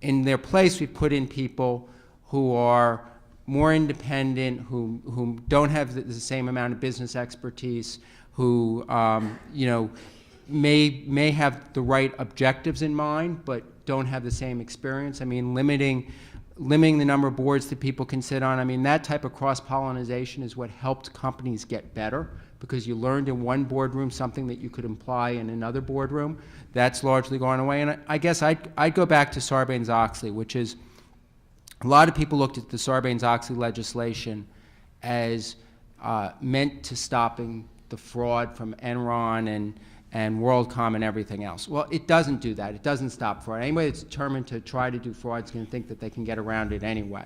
in their place, we put in people who are more independent, who don't have the same amount of business expertise, who may have the right objectives in mind, but don't have the same experience. I mean, limiting the number of boards that people can sit on. I mean, that type of cross-pollination is what helped companies get better, because you learned in one boardroom something that you could apply in another boardroom. That's largely gone away. And I guess I'd go back to Sarbanes-Oxley, which is a lot of people looked at the Sarbanes-Oxley legislation as meant to stopping the fraud from Enron and WorldCom and everything else. Well, it doesn't do that. It doesn't stop fraud. Anybody that's determined to try to do fraud is going to think that they can get around it anyway.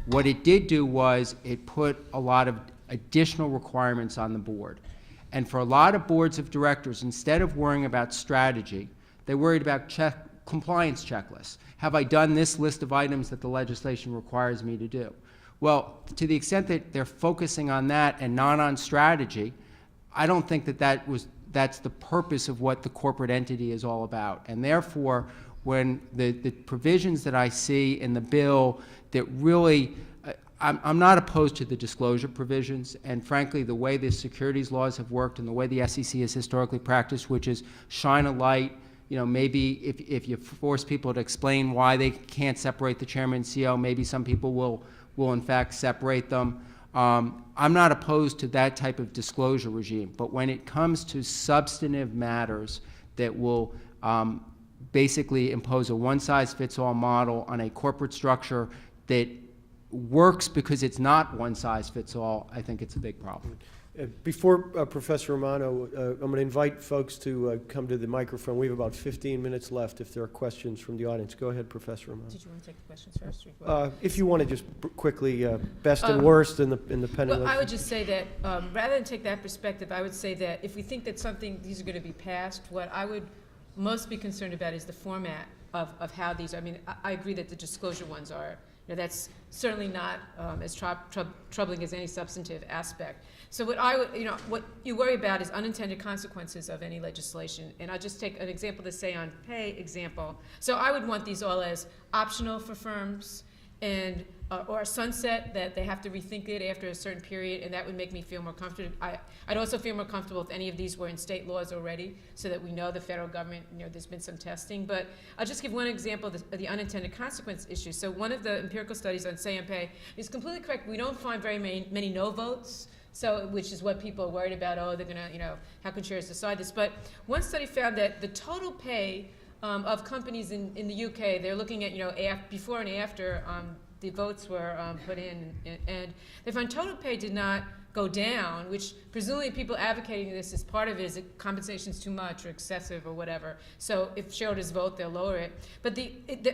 What it did do was it put a lot of additional requirements on the board. And for a lot of boards of directors, instead of worrying about strategy, they worried about compliance checklists. Have I done this list of items that the legislation requires me to do? Well, to the extent that they're focusing on that and not on strategy, I don't think that that's the purpose of what the corporate entity is all about. And therefore, when the provisions that I see in the bill that really, I'm not opposed to the disclosure provisions, and frankly, the way the securities laws have worked and the way the SEC has historically practiced, which is shine a light, maybe if you force people to explain why they can't separate the chairman and CEO, maybe some people will in fact separate them. I'm not opposed to that type of disclosure regime, but when it comes to substantive matters that will basically impose a one-size-fits-all model on a corporate structure that works because it's not one-size-fits-all, I think it's a big problem. Before Professor Romano, I'm going to invite folks to come to the microphone. We have about 15 minutes left if there are questions from the audience. Go ahead, Professor Romano. Did you want to take the questions first? If you want to just quickly, best and worst in the Panelists. Well, I would just say that rather than take that perspective, I would say that if we think that these are going to be passed, what I would most be concerned about is the format of how these are. I mean, I agree that the disclosure ones are, that's certainly not as troubling as any substantive aspect. So what what you worry about is unintended consequences of any legislation. And I'll just take an example to say on pay example. So I would want these all as optional for firms and or a sunset, that they have to rethink it after a certain period, and that would make me feel more comfortable. I'd also feel more comfortable if any of these were in state laws already, so that we know the federal government, there's been some testing. But I'll just give one example of the unintended consequence issue. So one of the empirical studies on say and pay is completely correct. We don't find very many no votes. So, which is what people are worried about. Oh, they're going to, how can chairs decide this? But one study found that the total pay of companies in the UK, they're looking at, before and after the votes were put in, and they found total pay did not go down, which presumably people advocating this as part of it is that compensation's too much or excessive or whatever. So if shareholders vote, they'll lower it. But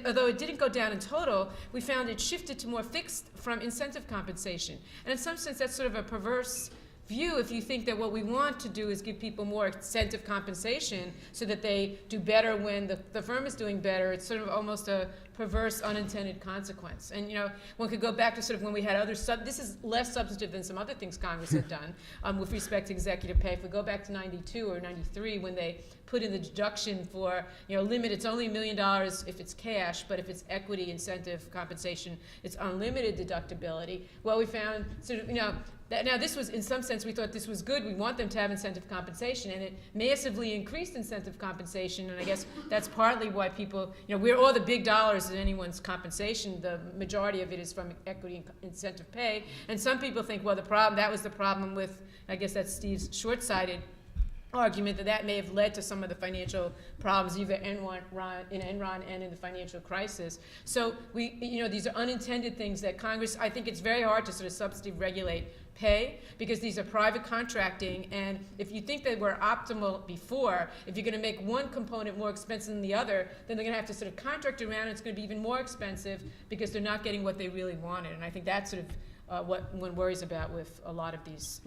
although it didn't go down in total, we found it shifted to more fixed from incentive compensation. And in some sense, that's sort of a perverse view if you think that what we want to do is give people more incentive compensation so that they do better when the firm is doing better. It's sort of almost a perverse unintended consequence. And one could go back to sort of when we had other this is less substantive than some other things Congress had done with respect to executive pay. If we go back to 92 or 93 when they put in the deduction for limit, it's only $1 million if it's cash, but if it's equity incentive compensation, it's unlimited deductibility. Well, we found sort of now this was, in some sense, we thought this was good. We want them to have incentive compensation, and it massively increased incentive compensation. And I guess that's partly why people, we're all the big dollars in anyone's compensation. The majority of it is from equity and incentive pay. And some people think, well, that was the problem with, I guess that's Steve's short-sighted argument, that may have led to some of the financial problems, either in Enron and in the financial crisis. So these are unintended things that Congress, I think it's very hard to sort of substantively regulate pay because these are private contracting, and if you think they were optimal before, if you're going to make one component more expensive than the other, then they're going to have to sort of contract around, and it's going to be even more expensive because they're not getting what they really wanted. And I think that's sort of what one worries about with a lot of these,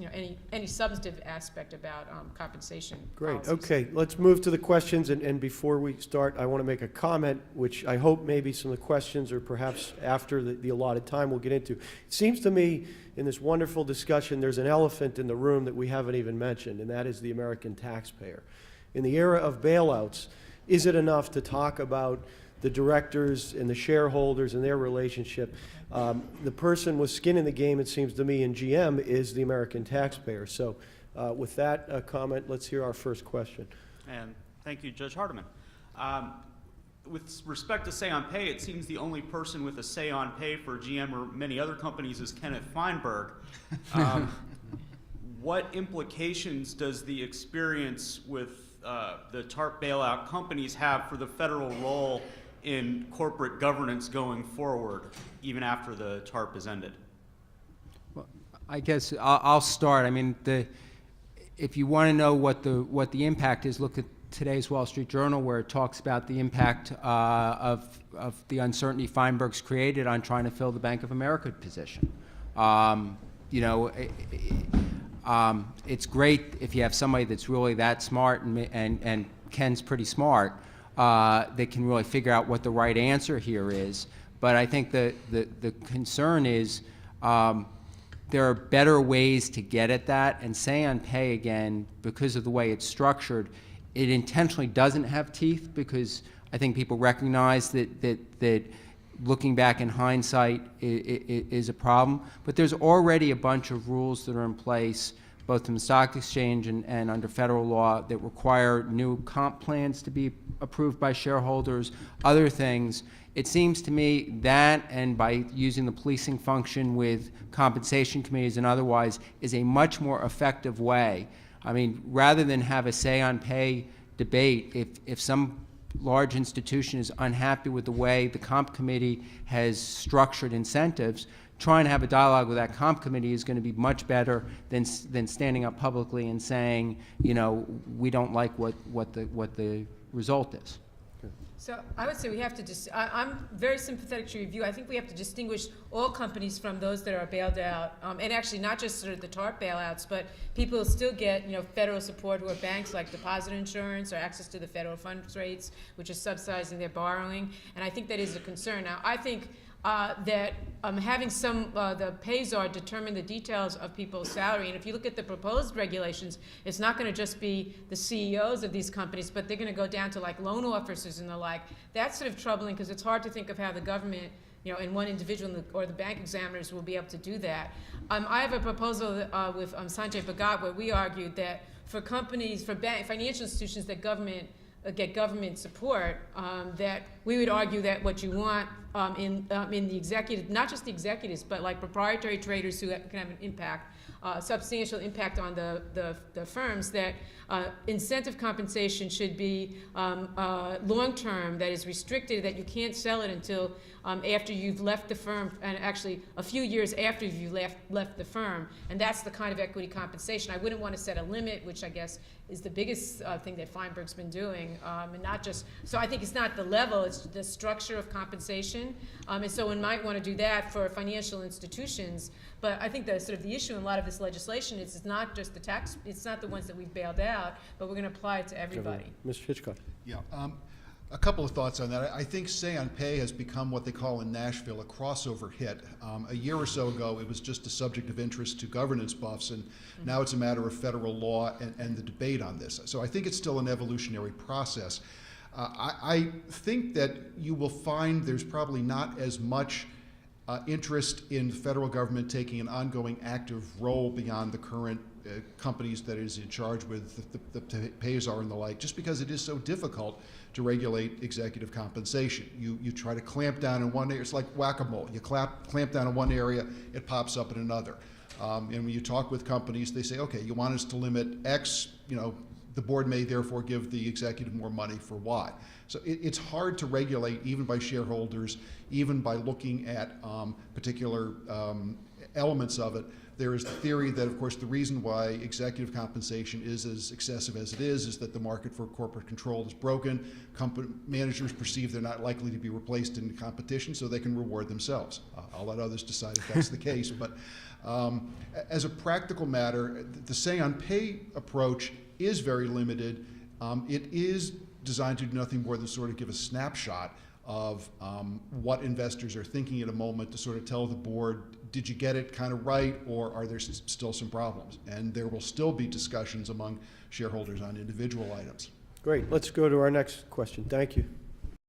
any substantive aspect about compensation. Great. Policies. Okay, let's move to the questions. And before we start, I want to make a comment, which I hope maybe some of the questions or perhaps after the allotted time we'll get into. It seems to me in this wonderful discussion, there's an elephant in the room that we haven't even mentioned, and that is the American taxpayer. In the era of bailouts, is it enough to talk about the directors and the shareholders and their relationship. The person with skin in the game, it seems to me, in GM is the American taxpayer. So with that comment, let's hear our first question. And thank you, Judge Hardiman. With respect to say on pay, it seems the only person with a say on pay for GM or many other companies is Kenneth Feinberg. What implications does the experience with the TARP bailout companies have for the federal role in corporate governance going forward, even after the TARP is ended? Well, I guess I'll start. I mean, if you want to know what the impact is, look at today's Wall Street Journal, where it talks about the impact of the uncertainty Feinberg's created on trying to fill the Bank of America position. You know, it's great if you have somebody that's really that smart, and Ken's pretty smart, that can really figure out what the right answer here is. But I think the concern is there are better ways to get at that, and say on pay, again, because of the way it's structured, it intentionally doesn't have teeth, because I think people recognize that looking back in hindsight is a problem. But there's already a bunch of rules that are in place, both in the stock exchange and under federal law, that require new comp plans to be approved by shareholders, other things. It seems to me that, and by using the policing function with compensation committees and otherwise, is a much more effective way. I mean, rather than have a say on pay debate, if some large institution is unhappy with the way the comp committee has structured incentives, trying to have a dialogue with that comp committee is going to be much better than standing up publicly and saying, you know, we don't like what the result is. So I would say we have to I'm very sympathetic to your view. I think we have to distinguish all companies from those that are bailed out, and actually not just sort of the TARP bailouts, but people still get, you know, federal support who are banks like deposit insurance or access to the federal funds rates, which is subsidizing their borrowing, and I think that is a concern. Now, I think that having the pay czar determine the details of people's salary, and if you look at the proposed regulations, it's not going to just be the CEOs of these companies, but they're going to go down to like loan officers and the like. That's sort of troubling, because it's hard to think of how the government, you know, and one individual or the bank examiners will be able to do that. I have a proposal with Sanjay Bhagat, where we argued that for companies, for financial institutions that get government support, that we would argue that what you want in the executive, not just the executives, but like proprietary traders who can have an impact, substantial impact on the firms, that incentive compensation should be long-term, that is restricted, that you can't sell it until after you've left the firm, and actually a few years after you've left the firm. And that's the kind of equity compensation. I wouldn't want to set a limit, which I guess is the biggest thing that Feinberg's been doing, and not just, so I think it's not the level, it's the structure of compensation, and so one might want to do that for financial institutions. But I think the issue in a lot of this legislation is it's not just the tax, it's not the ones that we've bailed out, but we're going to apply it to everybody. Mr. Hitchcock. Yeah, a couple of thoughts on that. I think say on pay has become what they call in Nashville a crossover hit. A year or so ago, it was just a subject of interest to governance buffs, and now it's a matter of federal law and the debate on this. So I think it's still an evolutionary process. I think that you will find there's probably not as much interest in the federal government taking an ongoing active role beyond the current companies that is in charge with the pay czar and the like, just because it is so difficult to regulate executive compensation. You try to clamp down in one area, it's like whack-a-mole. You clamp down in one area, it pops up in another. And when you talk with companies, they say, okay, you want us to limit X, you know, the board may therefore give the executive more money for Y. So it's hard to regulate even by shareholders, even by looking at particular elements of it. There is the theory that, of course, the reason why executive compensation is as excessive as it is that the market for corporate control is broken. Company managers perceive they're not likely to be replaced in competition, so they can reward themselves. I'll let others decide if that's the case. But as a practical matter, the say on pay approach is very limited. It is designed to do nothing more than sort of give a snapshot of what investors are thinking at a moment, to sort of tell the board, did you get it kind of right, or are there still some problems? And there will still be discussions among shareholders on individual items. Great. Let's go to our next question. Thank you.